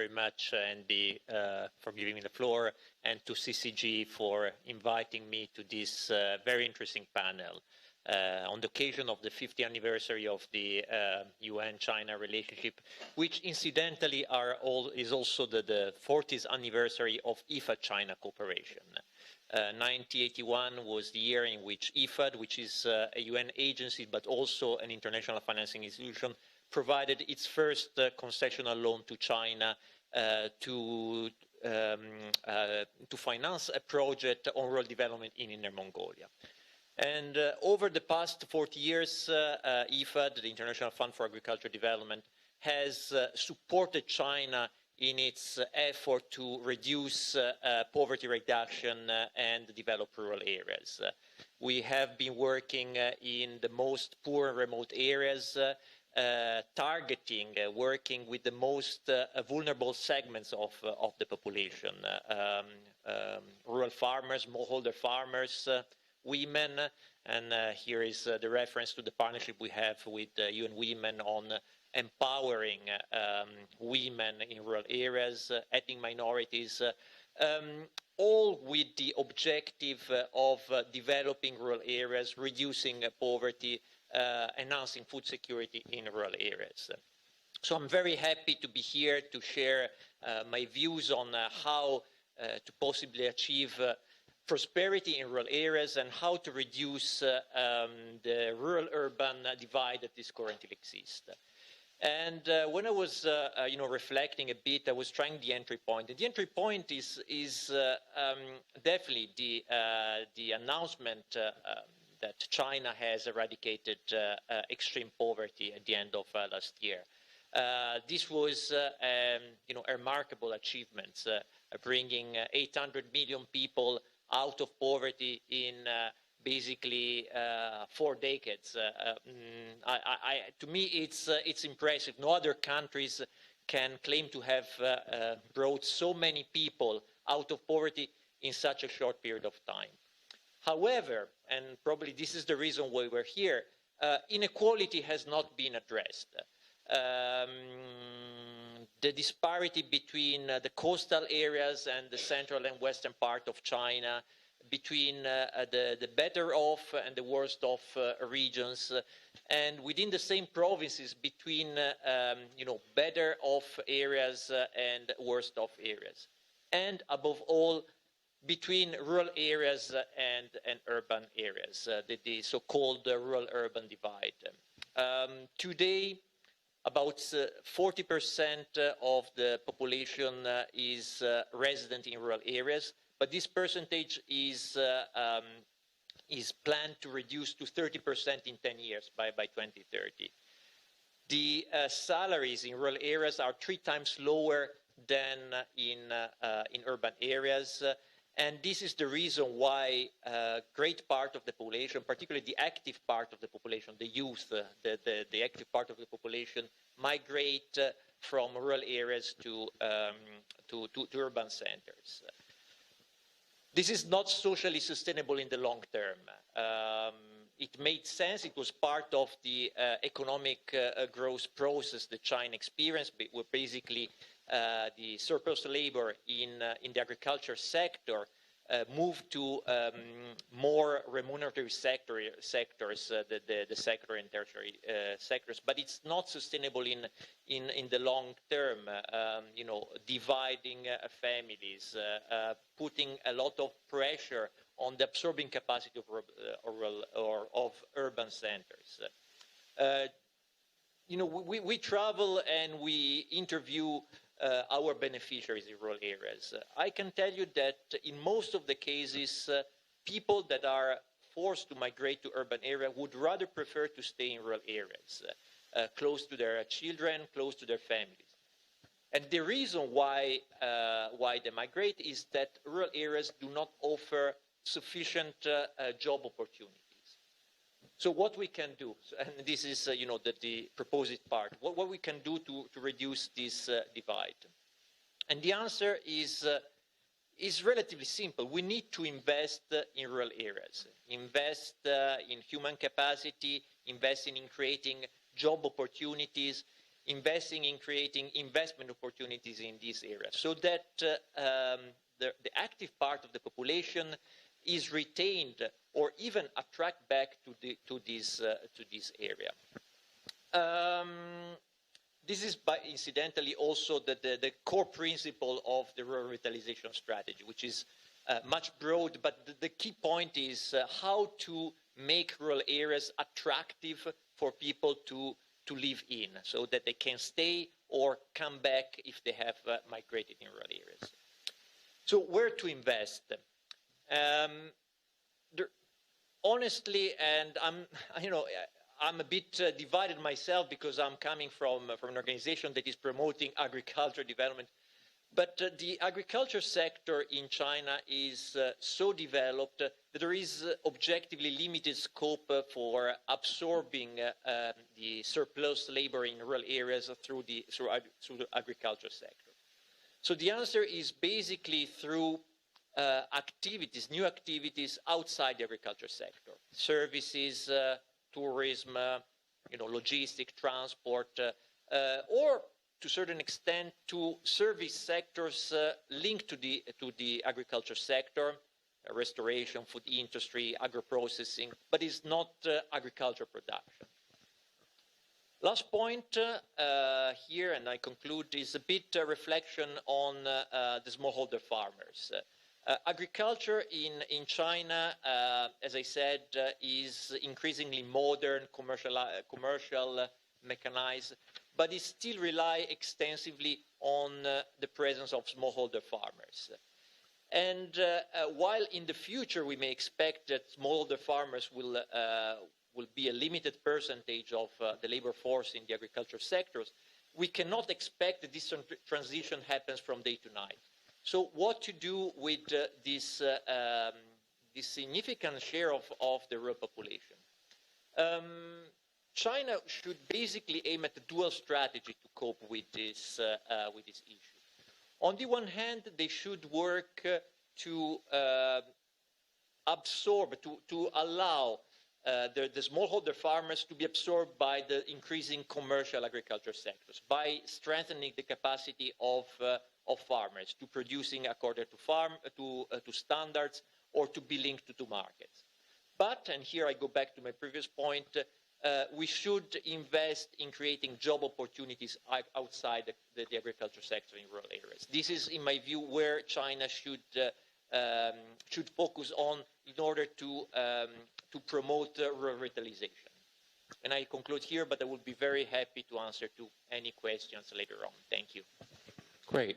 very much, Andy, for giving me the floor, and to CCG for inviting me to this very interesting panel on the occasion of the 50th anniversary of the UN-China relationship, which incidentally is also the 40th anniversary of IFAD-China cooperation. 1981 was the year in which IFAD, which is a UN agency but also an international financing institution, provided its first concessional loan to China to finance a project on rural development in Inner Mongolia. And over the past 40 years, IFAD, the International Fund for Agricultural Development, has supported China in its effort to reduce poverty reduction and develop rural areas. We have been working in the most poor and remote areas, working with the most vulnerable segments of the population, rural farmers, smallholder farmers, women, and here is the reference to the partnership we have with UN Women on empowering women in rural areas, ethnic minorities, all with the objective of developing rural areas, reducing poverty, enhancing food security in rural areas. So I'm very happy to be here to share my views on how to possibly achieve prosperity in rural areas and how to reduce the rural-urban divide that is currently exists. And when I was, reflecting a bit, I was trying the entry point. And the entry point is definitely the announcement that China has eradicated extreme poverty at the end of last year. This was, a remarkable achievement, bringing 800 million people out of poverty in basically 4 decades. To me, it's impressive. No other countries can claim to have brought so many people out of poverty in such a short period of time. However, and probably this is the reason why we're here, inequality has not been addressed. The disparity between the coastal areas and the central and western part of China, between the better off and the worst off regions, and within the same provinces between better off areas and worst off areas, and above all between rural areas and urban areas, the so-called rural-urban divide. Today, about 40% of the population is resident in rural areas, but this percentage is planned to reduce to 30% in 10 years by 2030. The salaries in rural areas are 3 times lower than in urban areas, and this is the reason why a great part of the population, particularly the active part of the population, the youth, the active part of the population, migrate from rural areas to urban centers. This is not socially sustainable in the long term. It made sense. It was part of the economic growth process that China experienced, where basically the surplus labor in the agriculture sector moved to more remunerative sectors, the secondary and tertiary sectors. But it's not sustainable in the long term. Dividing families, putting a lot of pressure on the absorbing capacity of urban centers. We travel and we interview our beneficiaries in rural areas. I can tell you that in most of the cases, people that are forced to migrate to urban areas would rather prefer to stay in rural areas, close to their children, close to their families. And the reason why they migrate is that rural areas do not offer sufficient job opportunities. So what we can do, and this is the proposed part, what we can do to reduce this divide. And the answer is relatively simple. We need to invest in rural areas, invest in human capacity, invest in creating job opportunities, investing in creating investment opportunities in these areas so that the active part of the population is retained or even attract back to this area. This is, incidentally, also the core principle of the rural revitalization strategy, which is much broad, but the key point is how to make rural areas attractive for people to live in, so that they can stay or come back if they have migrated in rural areas. So where to invest? Honestly, and I'm a bit divided myself because I'm coming from an organization that is promoting agriculture development. But the agriculture sector in China is so developed that there is objectively limited scope for absorbing the surplus labor in rural areas through the agriculture sector. So the answer is basically through activities, new activities outside the agriculture sector, services, tourism, logistic, transport, or to a certain extent to service sectors linked to the agriculture sector, restoration, food industry, agro-processing, but it's not agriculture production. Last point here, and I conclude, is a bit reflection on the smallholder farmers. Agriculture in China, as I said, is increasingly modern, commercial, mechanized, but it still relies extensively on the presence of smallholder farmers. And while in the future we may expect that smallholder farmers will be a limited percentage of the labor force in the agriculture sectors, we cannot expect that this transition happens from day to night. So what to do with this significant share of the rural population? China should basically aim at a dual strategy to cope with this issue. On the one hand, they should work to absorb, to allow the smallholder farmers to be absorbed by the increasing commercial agriculture sectors, by strengthening the capacity of farmers to producing according to standards or to be linked to markets. But, and here I go back to my previous point, we should invest in creating job opportunities outside the agriculture sector in rural areas. This is, in my view, where China should focus on in order to promote rural revitalization. And I conclude here, but I would be very happy to answer to any questions later on. Thank you. Great.